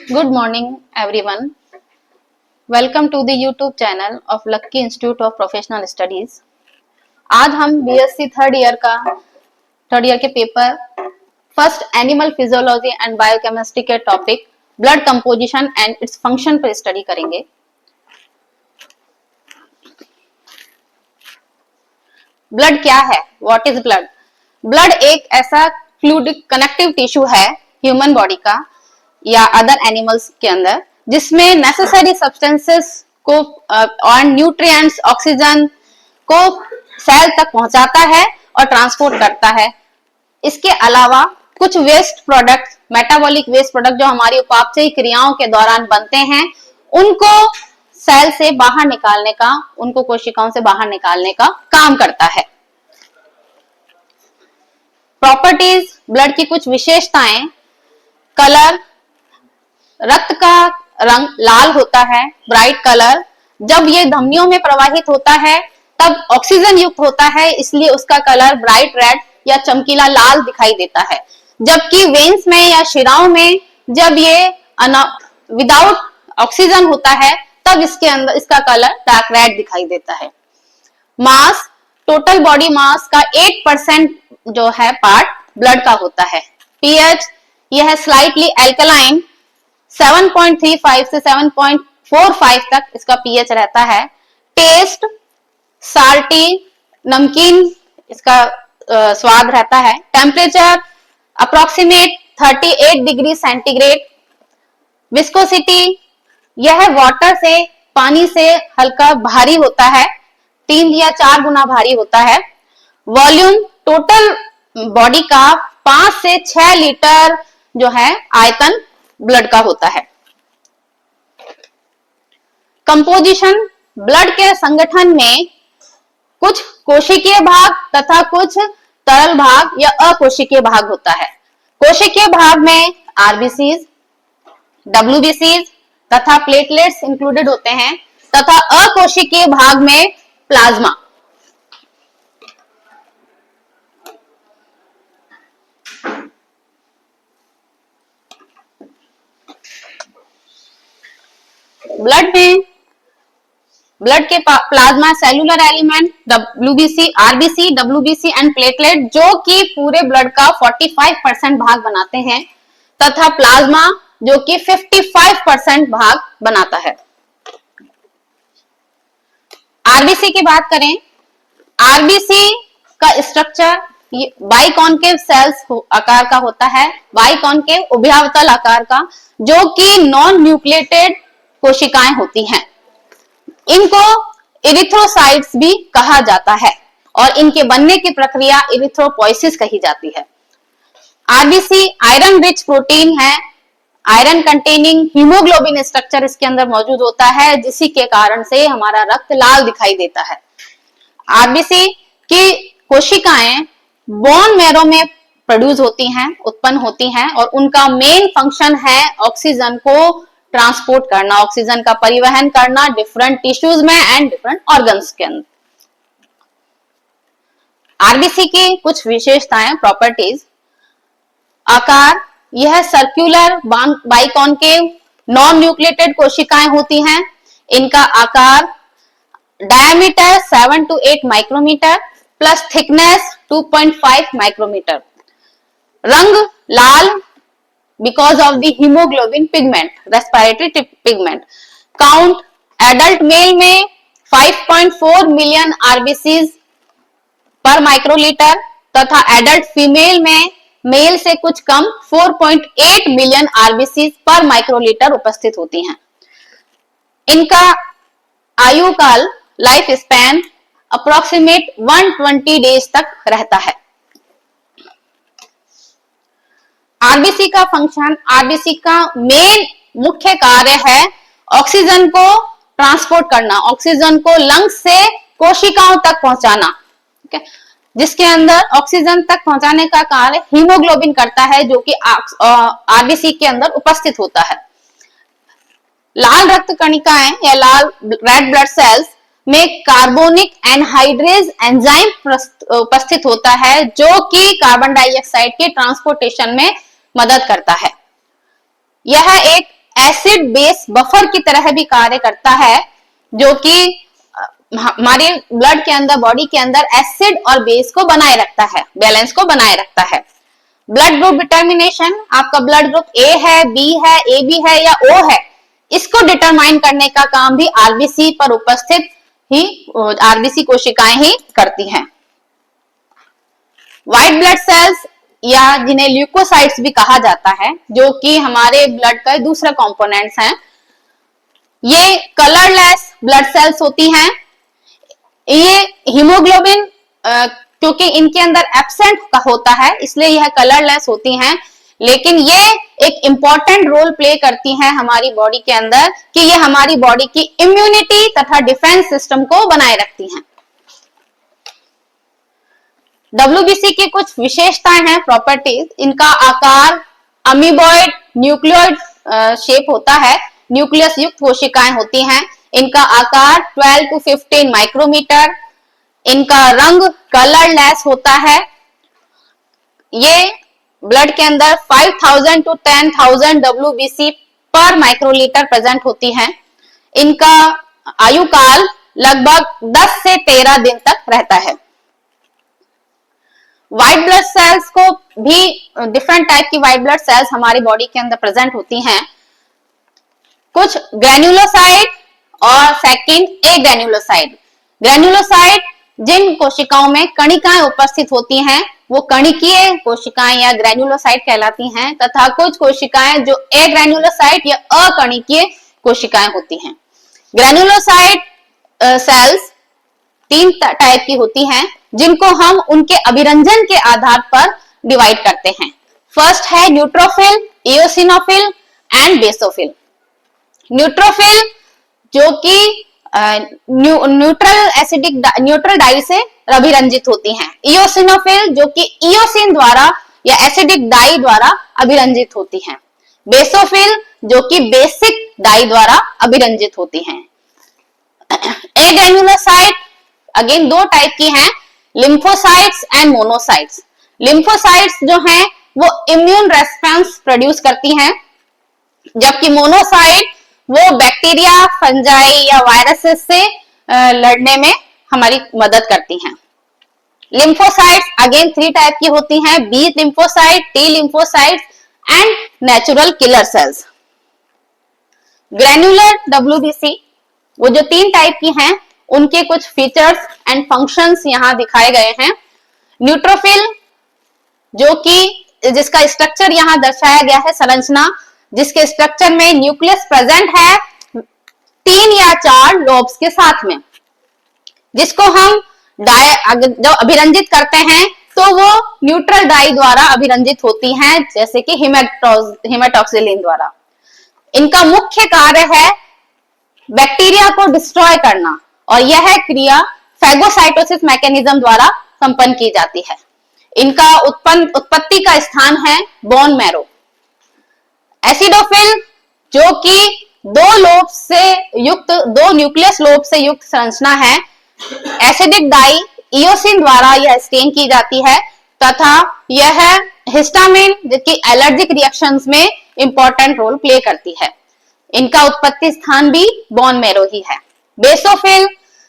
Good morning, everyone. Welcome to the YouTube channel of Lucky Institute of Professional Studies. आज हम BSc third year के paper first animal physiology and biochemistry के topic blood composition and its function पर study करेंगे। Blood क्या है? What is blood? Blood एक ऐसा फ्लूइडिक कनेक्टिव टिश्यू है ह्यूमन बॉडी का या अदर एनिमल्स के अंदर, जिसमें नेसेसरी सब्सटेंसेस को और न्यूट्रिएंट्स, ऑक्सीजन को सेल तक पहुंचाता है और ट्रांसपोर्ट करता है। इसके अलावा कुछ waste product, metabolic waste product जो हमारी उपापचयी क्रियाओं के दौरान बनते हैं, उनको सेल से बाहर निकालने का, उनको कोशिकाओं से बाहर निकालने का काम करता है। प्रॉपर्टीज ब्लड की कुछ विशेषताएं: कलर, रक्त का रंग लाल होता है, ब्राइट कलर। जब ये धमनियों में प्रवाहित होता है तब ऑक्सीजन युक्त होता है, इसलिए उसका कलर ब्राइट रेड या चमकीला लाल दिखाई देता है। जबकि वेन्स में या शिराओं में जब ये विदाउट ऑक्सीजन होता है तब इसके अंदर इसका कलर डार्क रेड दिखाई देता है। मास, टोटल बॉडी मास का 8% जो है पार्ट ब्लड का होता है। पीएच, यह है स्लाइटली एल्कलाइन, 7.35 से 7.45 तक इसका पीएच रहता है। टेस्ट, साल्टी, नमकीन इसका स्वाद रहता है। Temperature approximate 38 degree centigrade. Viscosity, यह वाटर से, पानी से हल्का भारी होता है, 3 या 4 गुना भारी होता है। वॉल्यूम, टोटल बॉडी का 5 से 6 लीटर जो है आयतन ब्लड का होता है। कंपोजिशन, ब्लड के संगठन में कुछ कोशिकीय भाग तथा कुछ तरल भाग या अकोशिकीय भाग होता है। कोशिकीय भाग में आरबीसीज, डब्ल्यूबीसीज तथा प्लेटलेट्स इंक्लूडेड होते हैं, तथा अकोशिकीय भाग में प्लाज्मा। ब्लड के plasma cellular element WBC, RBC, WBC and platelet जो कि पूरे ब्लड का 45% भाग बनाते हैं, तथा प्लाज्मा जो कि 55% भाग बनाता है। आरबीसी की बात करें, आरबीसी का स्ट्रक्चर बाइकॉन्केव सेल्स आकार का होता है, बाइकॉन्केव उभयावतल आकार का, जो कि नॉन न्यूक्लिएटेड कोशिकाएं होती हैं। इनको इरिथ्रोसाइट्स भी कहा जाता है और इनके बनने की प्रक्रिया इरिथ्रोपोइसिस कही जाती है। आरबीसी आयरन रिच प्रोटीन है, आयरन कंटेनिंग हीमोग्लोबिन स्ट्रक्चर इसके अंदर मौजूद होता है, जिसी के कारण से हमारा रक्त लाल दिखाई देता है। आरबीसी की कोशिकाएं बोन मैरो में प्रोड्यूस होती हैं, उत्पन्न होती हैं, और उनका मेन फंक्शन है ऑक्सीजन को ट्रांसपोर्ट करना, ऑक्सीजन का परिवहन करना डिफरेंट टिश्यूज में एंड डिफरेंट ऑर्गन्स के अंदर। आरबीसी की कुछ विशेषताएं, प्रॉपर्टीज: आकार, यह सर्कुलर बाइकॉन्केव नॉन न्यूक्लिएटेड कोशिकाएं होती हैं। इनका आकार diameter 7 to 8 micrometre plus thickness 2.5 micrometre. रंग लाल because of the hemoglobin pigment, respiratory pigment. Count, adult male में 5.4 मिलियन आरबीसीज पर माइक्रोलीटर तथा एडल्ट फीमेल में मेल से कुछ कम 4.8 मिलियन आरबीसीज पर माइक्रोलीटर उपस्थित होती हैं। इनका आयु काल, लाइफ स्पैन अप्रोक्सीमेट 120 डेज तक रहता है। आरबीसी का फंक्शन, आरबीसी का मेन मुख्य कार्य है ऑक्सीजन को ट्रांसपोर्ट करना, ऑक्सीजन को लंग्स से कोशिकाओं तक पहुंचाना, ठीक है, जिसके अंदर ऑक्सीजन तक पहुंचाने का कार्य हीमोग्लोबिन करता है, जो कि आरबीसी के अंदर उपस्थित होता है। लाल रक्त कणिकाएं या लाल रेड ब्लड सेल्स में कार्बोनिक एनहाइड्रेज एंजाइम उपस्थित होता है, जो कि कार्बन डाइऑक्साइड के ट्रांसपोर्टेशन में मदद करता है। यह एक एसिड बेस बफर की तरह भी कार्य करता है, जो कि हमारे ब्लड के अंदर, बॉडी के अंदर एसिड और बेस को बनाए रखता है, बैलेंस को बनाए रखता है। ब्लड ग्रुप डिटर्मिनेशन, आपका ब्लड ग्रुप ए है, बी है, ए बी है या ओ है, इसको डिटरमाइन करने का काम भी आरबीसी पर उपस्थित ही आरबीसी कोशिकाएं ही करती हैं। व्हाइट ब्लड सेल्स या जिन्हें ल्यूकोसाइट्स भी कहा जाता है, जो कि हमारे ब्लड का दूसरा कंपोनेंट्स हैं, ये कलरलेस ब्लड सेल्स होती हैं। ये हीमोग्लोबिन क्योंकि इनके अंदर एब्सेंट का होता है, इसलिए यह कलरलेस होती हैं, लेकिन ये एक इंपॉर्टेंट रोल प्ले करती हैं हमारी बॉडी के अंदर कि ये हमारी बॉडी की इम्यूनिटी तथा डिफेंस सिस्टम को बनाए रखती हैं। डब्ल्यूबीसी की कुछ विशेषताएं हैं, प्रॉपर्टीज। इनका आकार अमीबॉइड न्यूक्लियोइड शेप होता है, न्यूक्लियस युक्त कोशिकाएं होती हैं। इनका आकार 12 to 15 माइक्रोमीटर। इनका रंग कलरलेस होता है। ये ब्लड के अंदर 5000 to 10,000 डब्ल्यूबीसी पर माइक्रोलीटर प्रेजेंट होती हैं। इनका आयु काल लगभग 10 से 13 दिन तक रहता है। व्हाइट ब्लड सेल्स को भी डिफरेंट टाइप की व्हाइट ब्लड सेल्स हमारी बॉडी के अंदर प्रेजेंट होती हैं। कुछ ग्रेन्युलोसाइट और सेकंड ए ग्रेन्युलोसाइट। ग्रेन्युलोसाइट जिन कोशिकाओं में कणिकाएं उपस्थित होती हैं वो कणिकीय कोशिकाएं या ग्रेन्युलोसाइट कहलाती हैं, तथा कुछ कोशिकाएं जो ए ग्रेन्युलोसाइट या अकणिकीय कोशिकाएं होती हैं। ग्रेन्युलोसाइट सेल्स 3 टाइप की होती हैं, जिनको हम उनके अभिरंजन के आधार पर डिवाइड करते हैं। फर्स्ट है neutrophil, eosinophil and basophil. Neutrophil जो कि न्यूट्रल डाई से अभिरंजित होती हैं। इओसिनोफिल जो कि इओसिन द्वारा या एसिडिक डाई द्वारा अभिरंजित होती हैं। बेसोफिल जो कि बेसिक डाई द्वारा अभिरंजित होती हैं। ए ग्रेन्युलोसाइट अगेन 2 टाइप की हैं, लिम्फोसाइट्स एंड मोनोसाइट्स। लिम्फोसाइट्स जो हैं वो इम्यून रेस्पॉन्स प्रोड्यूस करती हैं, जबकि मोनोसाइट वो बैक्टीरिया, फंजाई या वायरसेस से लड़ने में हमारी मदद करती हैं। लिम्फोसाइट्स अगेन 3 टाइप की होती हैं, B lymphocyte, T lymphocytes and natural killer cells. Granular WBC वो जो 3 टाइप की हैं, उनके कुछ फीचर्स एंड फंक्शंस यहां दिखाए गए हैं। न्यूट्रोफिल जो कि जिसका स्ट्रक्चर यहां दर्शाया गया है, संरचना जिसके स्ट्रक्चर में न्यूक्लियस प्रेजेंट है 3 या 4 लोब्स के साथ में, जिसको हम जब अभिरंजित करते हैं तो वो न्यूट्रल डाई द्वारा अभिरंजित होती हैं, जैसे कि हेमाटोक्सिलिन द्वारा। इनका मुख्य कार्य है बैक्टीरिया को डिस्ट्रॉय करना, और यह क्रिया फैगोसाइटोसिस मैकेनिज्म द्वारा संपन्न की जाती है। इनका उत्पत्ति का स्थान है बोन मैरो। एसिडोफिल जो कि 2 लोब से युक्त, 2 न्यूक्लियस लोब से युक्त संरचना है। एसिडिक डाई इओसिन द्वारा यह स्टेन की जाती है, तथा यह हिस्टामिन जबकि एलर्जिक रिएक्शंस में इंपॉर्टेंट रोल प्ले करती है। इनका उत्पत्ति स्थान भी बोन मैरो ही है। बेसोफिल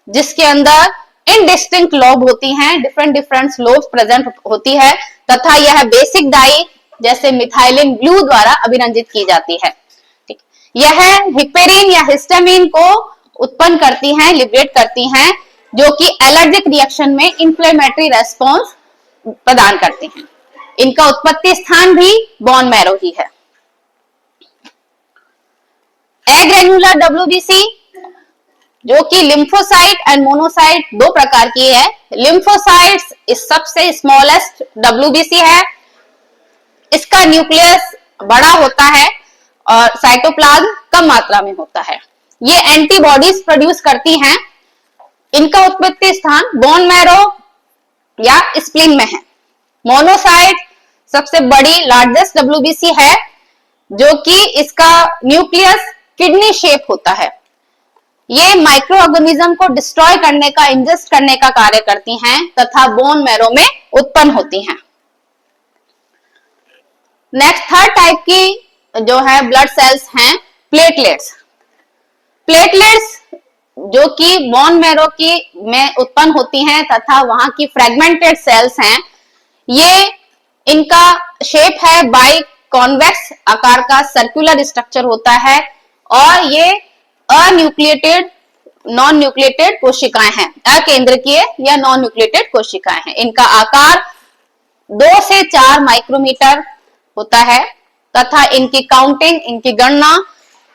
जिसके अंदर इनडिस्टिंक्ट लोब होती हैं, डिफरेंट लोब्स प्रेजेंट होती है, तथा यह बेसिक डाई जैसे मिथाइलिन ब्लू द्वारा अभिरंजित की जाती है। ठीक, यह हिपेरिन या हिस्टामिन को उत्पन्न करती हैं, लिबरेट करती हैं, जो कि एलर्जिक रिएक्शन में इंफ्लेमेटरी रेस्पॉन्स प्रदान करते हैं। इनका उत्पत्ति स्थान भी बोन मैरो ही है। एग्रेन्युलर डब्ल्यूबीसी जो कि लिम्फोसाइट एंड मोनोसाइट 2 प्रकार की है। लिम्फोसाइट्स इस सबसे स्मॉलेस्ट डब्ल्यूबीसी है। इसका न्यूक्लियस बड़ा होता है और साइटोप्लाज्म कम मात्रा में होता है। ये एंटीबॉडीज प्रोड्यूस करती हैं। इनका उत्पत्ति स्थान बोन मैरो या स्प्लीन में है। मोनोसाइट सबसे बड़ी लार्जेस्ट डब्ल्यूबीसी है, जो कि इसका न्यूक्लियस किडनी शेप होता है। ये माइक्रो ऑर्गेनिज्म को डिस्ट्रॉय करने का, इंजेस्ट करने का कार्य करती हैं, तथा बोन मैरो में उत्पन्न होती हैं। नेक्स्ट 3rd टाइप की जो है ब्लड सेल्स हैं प्लेटलेट्स। प्लेटलेट्स जो कि बोन मैरो की में उत्पन्न होती हैं तथा वहां की फ्रेगमेंटेड सेल्स हैं, ये इनका शेप है बाई कॉन्वेक्स आकार का सर्कुलर स्ट्रक्चर होता है और ये अन्यूक्लिएटेड नॉन न्यूक्लिएटेड कोशिकाएं हैं, अकेंद्रकीय या नॉन न्यूक्लिएटेड कोशिकाएं हैं। इनका आकार 2 से 4 माइक्रोमीटर होता है तथा इनकी काउंटिंग, इनकी गणना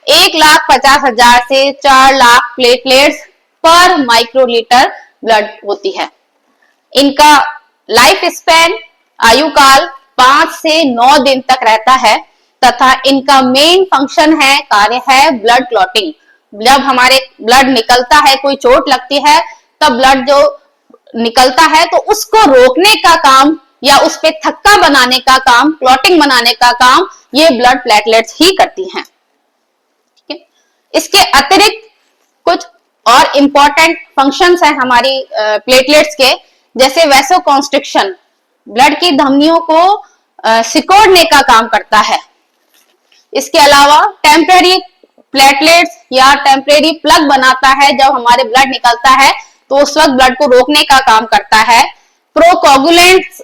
1,50,000 से 4 लाख प्लेटलेट्स पर माइक्रोलीटर ब्लड होती है। इनका लाइफ स्पैन, आयु काल 5 से 9 दिन तक रहता है तथा इनका मेन फंक्शन है, कार्य है ब्लड क्लॉटिंग। जब हमारे ब्लड निकलता है, कोई चोट लगती है, तब ब्लड जो निकलता है तो उसको रोकने का काम या उस पे थक्का बनाने का काम, क्लॉटिंग बनाने का काम ये ब्लड प्लेटलेट्स ही करती हैं। इसके अतिरिक्त कुछ और इंपॉर्टेंट फंक्शंस हैं हमारी प्लेटलेट्स के, जैसे वैसोकॉन्स्ट्रिक्शन, ब्लड की धमनियों को सिकोड़ने का काम करता है। इसके अलावा टेम्परेरी प्लेटलेट्स या टेम्परेरी प्लग बनाता है, जब हमारे ब्लड निकलता है तो उस वक्त ब्लड को रोकने का काम करता है। प्रोकोगुलेंट्स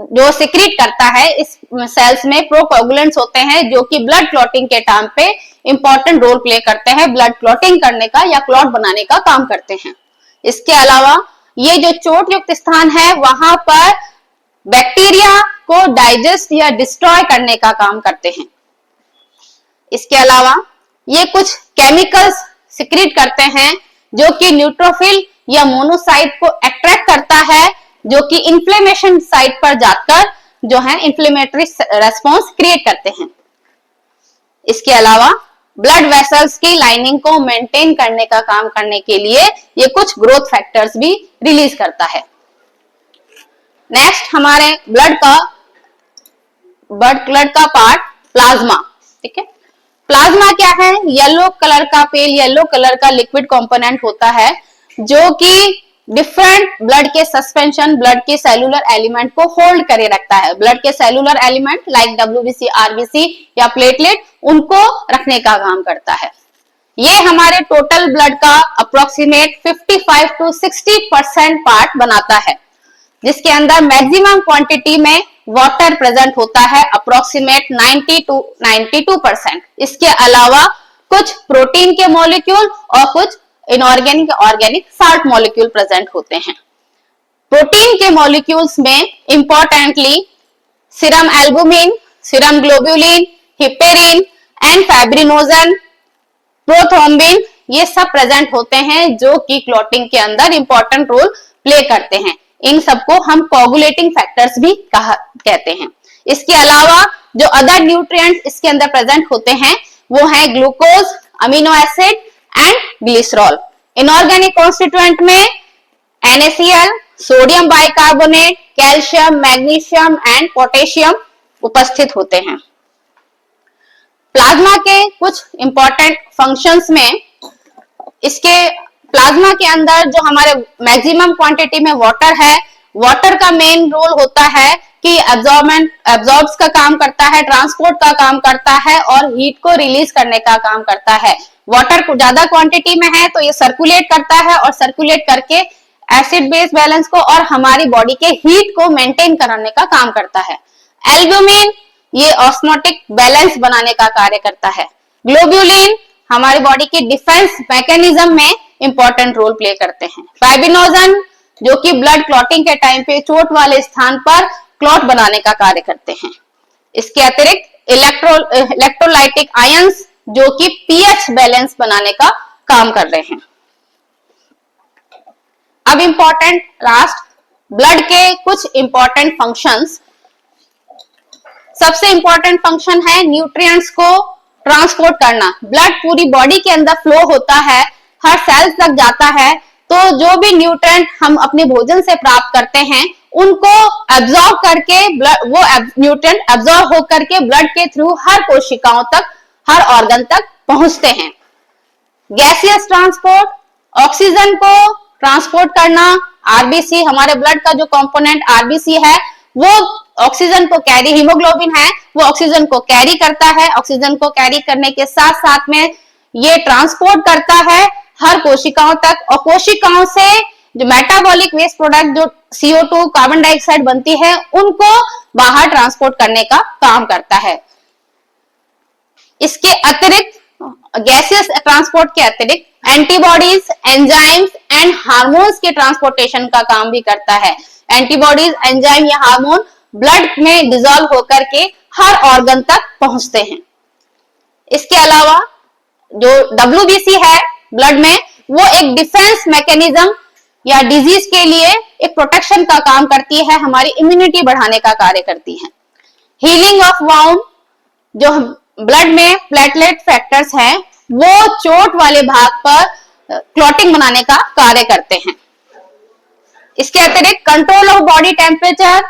जो सिक्रीट करता है, इस सेल्स में प्रोकोगुलेंट्स होते हैं जो कि ब्लड क्लॉटिंग के टाइम पे इंपॉर्टेंट रोल प्ले करते हैं, ब्लड क्लॉटिंग करने का या क्लॉट बनाने का काम करते हैं। इसके अलावा ये जो चोट युक्त स्थान है वहां पर बैक्टीरिया को डाइजेस्ट या डिस्ट्रॉय करने का काम करते हैं। इसके अलावा ये कुछ केमिकल्स सिक्रीट करते हैं जो कि न्यूट्रोफिल या मोनोसाइट को अट्रैक्ट करता है, जो कि इन्फ्लेमेशन साइट पर जाकर जो है इन्फ्लेमेटरी रेस्पॉन्स क्रिएट करते हैं। इसके अलावा ब्लड वेसल्स की लाइनिंग को मेंटेन करने का काम करने के लिए ये कुछ ग्रोथ फैक्टर्स भी रिलीज करता है। नेक्स्ट हमारे ब्लड का पार्ट प्लाज्मा। ठीक है, प्लाज्मा क्या है? येलो कलर का, पेल येलो कलर का लिक्विड कंपोनेंट होता है जो कि डिफरेंट ब्लड के सस्पेंशन, ब्लड के सेलुलर एलिमेंट को होल्ड करे रखता है। ब्लड के cellular element like WBC, RBC या प्लेटलेट, उनको रखने का काम करता है। ये हमारे टोटल ब्लड का अप्रोक्सीमेट 55 to 60% पार्ट बनाता है, जिसके अंदर मैक्सिमम क्वांटिटी में वाटर प्रेजेंट होता है, अप्रोक्सीमेट 90 to 92%। इसके अलावा कुछ प्रोटीन के मॉलिक्यूल और कुछ inorganic, organic salt molecule present होते हैं। प्रोटीन के मॉलिक्यूल्स में importantly serum albumin, serum globulin, heparin and fibrinogen, prothrombin, ये सब प्रेजेंट होते हैं जो कि क्लॉटिंग के अंदर इंपॉर्टेंट रोल प्ले करते हैं। इन सबको हम कोगुलेटिंग फैक्टर्स भी कहते हैं। इसके अलावा जो अदर न्यूट्रिएंट्स इसके अंदर प्रेजेंट होते हैं वो है glucose, amino acid and glycerol. Inorganic constituent में NaCl, sodium bicarbonate, calcium, magnesium and potassium उपस्थित होते हैं। प्लाज्मा के कुछ इंपॉर्टेंट फंक्शंस में, इसके प्लाज्मा के अंदर जो हमारे मैक्सिमम क्वांटिटी में वाटर है, वाटर का मेन रोल होता है कि एब्जॉर्ब्स का काम करता है, ट्रांसपोर्ट का काम करता है और हीट को रिलीज करने का काम करता है। वाटर को ज्यादा क्वांटिटी में है तो ये सर्कुलेट करता है और सर्कुलेट करके एसिड बेस बैलेंस को और हमारी बॉडी के हीट को मेंटेन करने का काम करता है। एल्ब्यूमिन ये ऑस्मोटिक बैलेंस बनाने का कार्य करता है। ग्लोब्यूलिन हमारी बॉडी की डिफेंस मैकेनिज्म में इंपॉर्टेंट रोल प्ले करते हैं। फाइब्रिनोजन जो कि ब्लड क्लॉटिंग के टाइम पे चोट वाले स्थान पर क्लॉट बनाने का कार्य करते हैं। इसके अतिरिक्त इलेक्ट्रोलाइटिक आयंस जो कि पीएच बैलेंस बनाने का काम कर रहे हैं। अब इंपॉर्टेंट लास्ट ब्लड के कुछ इंपॉर्टेंट फंक्शंस। सबसे इंपॉर्टेंट फंक्शन है न्यूट्रिएंट्स को ट्रांसपोर्ट करना। ब्लड पूरी बॉडी के अंदर फ्लो होता है, हर सेल्स तक जाता है, तो जो भी न्यूट्रिएंट हम अपने भोजन से प्राप्त करते हैं उनको एब्जॉर्ब करके वो न्यूट्रिएंट एब्जॉर्ब होकर के ब्लड के थ्रू हर कोशिकाओं तक, हर ऑर्गन तक पहुंचते हैं। गैसियस ट्रांसपोर्ट, ऑक्सीजन को ट्रांसपोर्ट करना, आरबीसी हमारे ब्लड का जो कंपोनेंट आरबीसी है वो ऑक्सीजन को कैरी, हीमोग्लोबिन है वो ऑक्सीजन को कैरी करता है। ऑक्सीजन को कैरी करने के साथ साथ में ये ट्रांसपोर्ट करता है हर कोशिकाओं तक, और कोशिकाओं से जो मेटाबॉलिक वेस्ट प्रोडक्ट जो CO2 कार्बन डाइऑक्साइड बनती है उनको बाहर ट्रांसपोर्ट करने का काम करता है। इसके अतिरिक्त गैसियस ट्रांसपोर्ट के अतिरिक्त एंटीबॉडीज, एंजाइम्स एंड हार्मोन्स के ट्रांसपोर्टेशन का काम भी करता है। एंटीबॉडीज, एंजाइम या हार्मोन ब्लड में डिसॉल्व होकर के हर ऑर्गन तक पहुंचते हैं। इसके अलावा जो WBC है ब्लड में, वो एक डिफेंस मैकेनिज्म या डिजीज के लिए एक प्रोटेक्शन का काम करती है, हमारी इम्यूनिटी बढ़ाने का कार्य करती है। हीलिंग ऑफ वाउंड, जो ब्लड में प्लेटलेट फैक्टर्स हैं वो चोट वाले भाग पर क्लॉटिंग बनाने का कार्य करते हैं। इसके अतिरिक्त control of body temperature,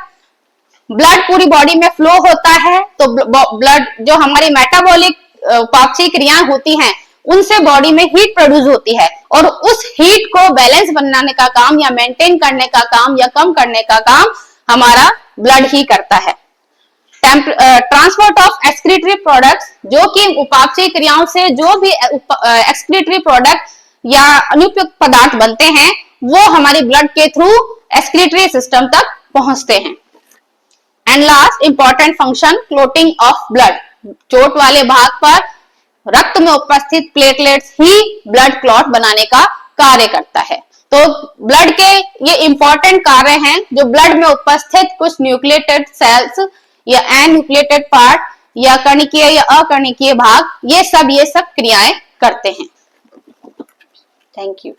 blood पूरी बॉडी में फ्लो होता है तो ब्लड जो हमारी मेटाबॉलिक उपापचयी क्रियाएं होती हैं उनसे बॉडी में हीट प्रोड्यूस होती है, और उस हीट को बैलेंस बनाने का काम या मेंटेन करने का काम या कम करने का काम हमारा ब्लड ही करता है। ट्रांसपोर्ट ऑफ एक्सक्रीटरी प्रोडक्ट्स, जो कि उपापचयी क्रियाओं से जो भी एक्सक्रीटरी प्रोडक्ट या अनुपयुक्त पदार्थ बनते हैं वो हमारी ब्लड के थ्रू एक्सक्रीटरी सिस्टम तक पहुंचते हैं। And last important function, clotting of blood, चोट वाले भाग पर रक्त में उपस्थित प्लेटलेट्स ही ब्लड क्लॉट बनाने का कार्य करता है। तो ब्लड के ये इंपॉर्टेंट कार्य हैं जो ब्लड में उपस्थित कुछ न्यूक्लिएटेड सेल्स या एन्यूक्लिएटेड पार्ट या कणिकीय या अकणिकीय भाग, ये सब क्रियाएं करते हैं। Thank you.